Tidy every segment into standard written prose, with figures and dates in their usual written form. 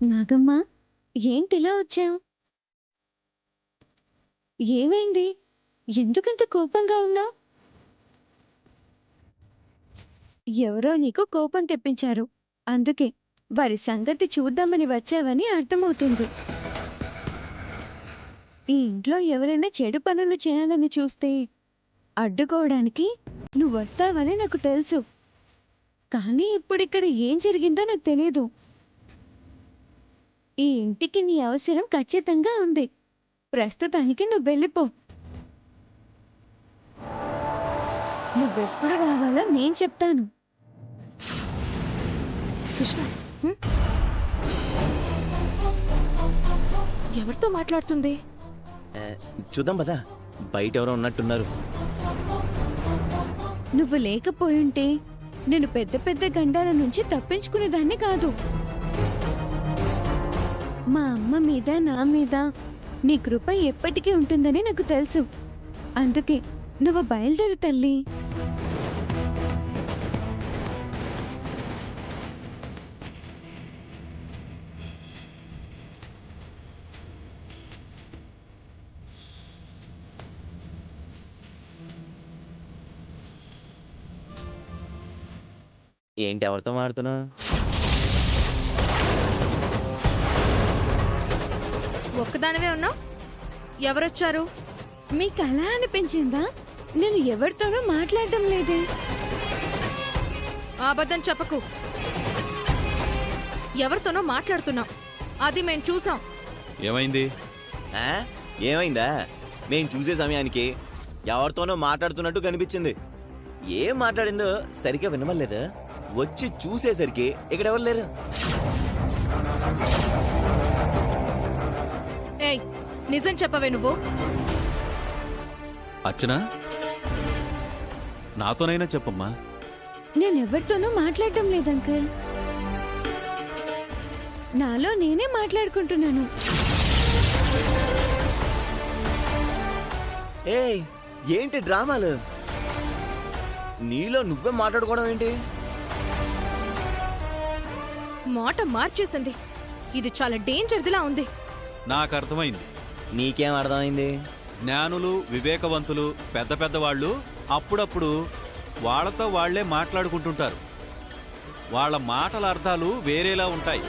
నాగమ్మ, ఏంటిలా వచ్చావు? ఏమైంది? ఎందుకంత కోపంగా ఉన్నావు? ఎవరో నీకు కోపం తెప్పించారు. అందుకే వారి సంగతి చూద్దామని వచ్చావని అర్థమవుతుంది. ఈ ఇంట్లో ఎవరైనా చెడు పనులు చేయాలని చూస్తే అడ్డుకోవడానికి నువ్వు వస్తావని నాకు తెలుసు. కానీ ఇప్పుడిక్కడ ఏం జరిగిందో నాకు తెలియదు. ఈ ఇంటికి నీ అవసరం ఖచ్చితంగా ఉంది. ప్రస్తుతానికి నువ్వు వెళ్ళిపో. నువ్వెప్పుడు రావాలో నేను చెప్తాను. కృష్ణ ఎవరితో మాట్లాడుతుంది? చూద్దాం పదా, బయట ఎవరో ఉన్నట్టున్నారు. నువ్వు లేకపోయుంటే నేను పెద్ద పెద్ద గండాల నుంచి తప్పించుకునేదాన్ని కాదు. మా అమ్మ మీద నా మీద నీ కృప ఎప్పటికీ ఉంటుందని నాకు తెలుసు. అందుకే నువ్వు బయలుదేరు తల్లి. ఏంటి ఎవరితో మాడుతున్నా? ఒక్కదానివే ఉన్నావు? ఎవరొచ్చారు? మీకు అలా అనిపించిందా? నేను ఎవరితోనూ మాట్లాడటం లేదే. అబద్ధం చెప్పకు. ఎవరితోనో మాట్లాడుతున్నావు, అది మేం చూసాం. ఏమైంది? ఏమైందా? మేము చూసే సమయానికి ఎవరితోనో మాట్లాడుతున్నట్టు కనిపించింది. ఏం మాట్లాడిందో సరిగ్గా వినమలేదా? వచ్చి చూసేసరికి ఇక్కడ ఎవరు లేరు. ఏయ్, నిజం చెప్పవే నువ్వు. అర్చనా, నాతోనైనా చెప్పమ్మా. నేనెవరితోనూ మాట్లాడటం లేదు అంకుల్. నాలో నేనే మాట్లాడుకుంటున్నాను. ఏయ్, ఏంటి డ్రామాలు? నీలో నువ్వే మాట్లాడుకోవడం ఏంటి? మాట మార్చేసింది. ఇది చాలా డేంజర్దిలా ఉంది. నాకు అర్థమైంది. నీకేం అర్థమైంది? జ్ఞానులు, వివేకవంతులు, పెద్ద పెద్దవాళ్ళు అప్పుడప్పుడు వాళ్ళతో వాళ్లే మాట్లాడుకుంటుంటారు. వాళ్ళ మాటల అర్థాలు వేరేలా ఉంటాయి.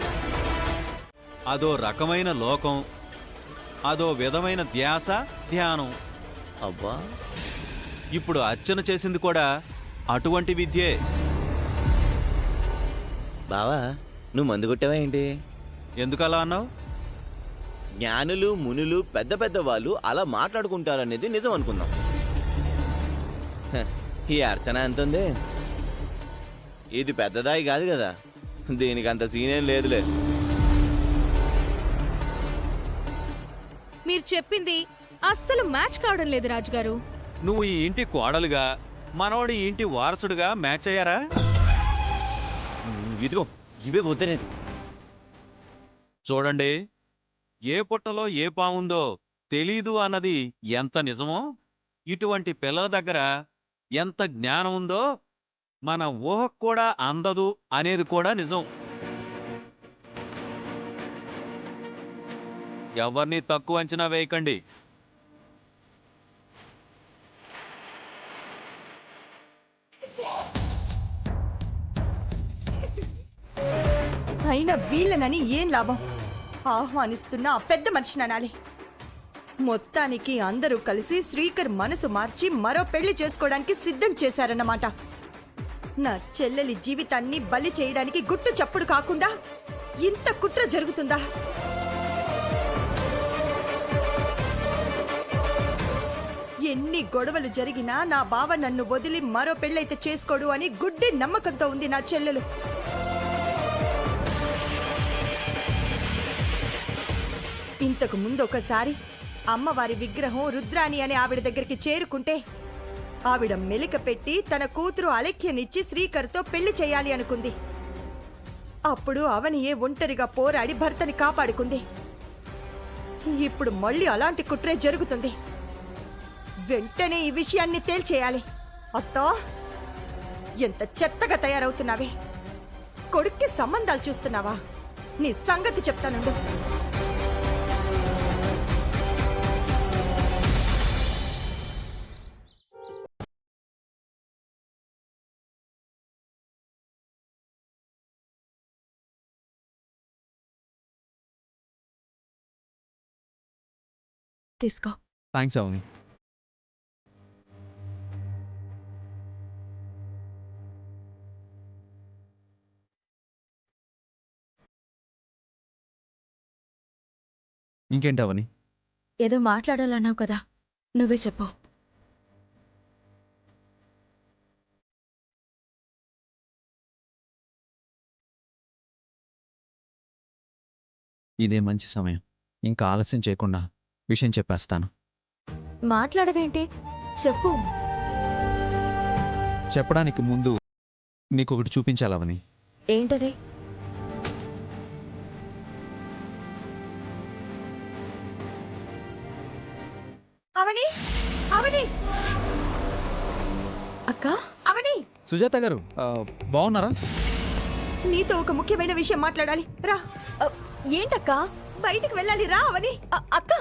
అదో రకమైన లోకం, అదో విధమైన ధ్యాస, ధ్యానం. అబ్బా, ఇప్పుడు అర్చన చేసింది కూడా అటువంటి విద్యే. బావా, నువ్వు మందు కొట్టావా ఏంటి? ఎందుకలా అన్నావు? జ్ఞానులు, మునులు, పెద్ద పెద్ద వాళ్ళు అలా మాట్లాడుకుంటారనేది నిజం అనుకుందాం. హ, ఈ అర్చన ఎంత ఉంది? ఇది పెద్దదాయి కాదు కదా, దీనికి అంత సీనేం లేదులే. మీరు చెప్పింది అస్సలు మ్యాచ్ కావడం లేదు రాజుగారు. నువ్వు ఈ ఇంటి కోడలుగా, మనోడి ఈ ఇంటి వారసుడుగా మ్యాచ్ అయ్యారా? ఇదిగో ఇవే పోతేనేది. చూడండి, ఏ పుట్టలో ఏ పాముందో తెలీదు అన్నది ఎంత నిజమో, ఇటువంటి పిల్లల దగ్గర ఎంత జ్ఞానం ఉందో మన ఊహకు కూడా అందదు అనేది కూడా నిజం. ఎవరిని తక్కువ అంచనా వేయకండి. అయినా వీళ్ళనని ఏం లాభం? ఆహ్వానిస్తున్న ఆ పెద్ద మనిషిని అనాలి. మొత్తానికి అందరూ కలిసి శ్రీకర్ మనసు మార్చి మరో పెళ్లి చేసుకోవడానికి సిద్ధం చేశారన్నమాట. నా చెల్లెలి జీవితాన్ని బలి చేయడానికి గుట్టు చప్పుడు కాకుండా ఇంత కుట్ర జరుగుతుందా? ఎన్ని గొడవలు జరిగినా నా బావ నన్ను వదిలి మరో పెళ్ళైతే చేసుకోడు అని గుడ్డి నమ్మకంతో ఉంది నా చెల్లెలు. ఇంతకు ముందు ఒకసారి అమ్మవారి విగ్రహం రుద్రాణి అనే ఆవిడ దగ్గరికి చేరుకుంటే ఆవిడ మెలిక పెట్టి తన కూతురు అలెఖ్యనిచ్చి శ్రీకర్తో పెళ్లి చేయాలి అనుకుంది. అప్పుడు అవనియే ఒంటరిగా పోరాడి భర్తని కాపాడుకుంది. ఇప్పుడు మళ్ళీ అలాంటి కుట్రే జరుగుతుంది. వెంటనే ఈ విషయాన్ని తేల్చేయాలి. అత్తా, ఎంత చెత్తగా తయారవుతున్నావే! కొడుక్కి సంబంధాలు చూస్తున్నావా? నీ సంగతి చెప్తానుండు. తీసుకో. థ్యాంక్స్ అవని. ఇంకేంటి అవని? ఏదో మాట్లాడాలన్నావు కదా, నువ్వే చెప్పు. ఇదే మంచి సమయం. ఇంకా ఆలస్యం చేయకుండా విషయం చెప్పేస్తాను. మాట్లాడవేంటి? చెప్పు. చెప్పడానికి ముందు నీకు ఒకటి చూపించాలి అవని. ఏంటది? అవని, అవని, అక్క, అవని, సుజాత గారు బాగున్నారా? నీతో ఒక ముఖ్యమైన విషయం మాట్లాడాలి. రా. ఏంటక్క? బయటికి వెళ్ళాలి. రా అవని. అక్క,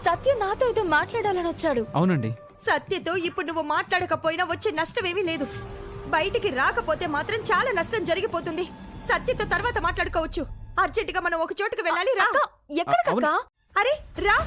సత్య నాతో ఏదో మాట్లాడాలని వచ్చాడు. అవునండి. సత్యతో ఇప్పుడు నువ్వు మాట్లాడకపోయినా వచ్చే నష్టమేమీ లేదు. బయటికి రాకపోతే మాత్రం చాలా నష్టం జరిగిపోతుంది. సత్యతో తర్వాత మాట్లాడుకోవచ్చు. అర్జెంటుగా మనం ఒక చోటుకు వెళ్ళాలి. రా. ఎక్కడికక్క? అరే రా.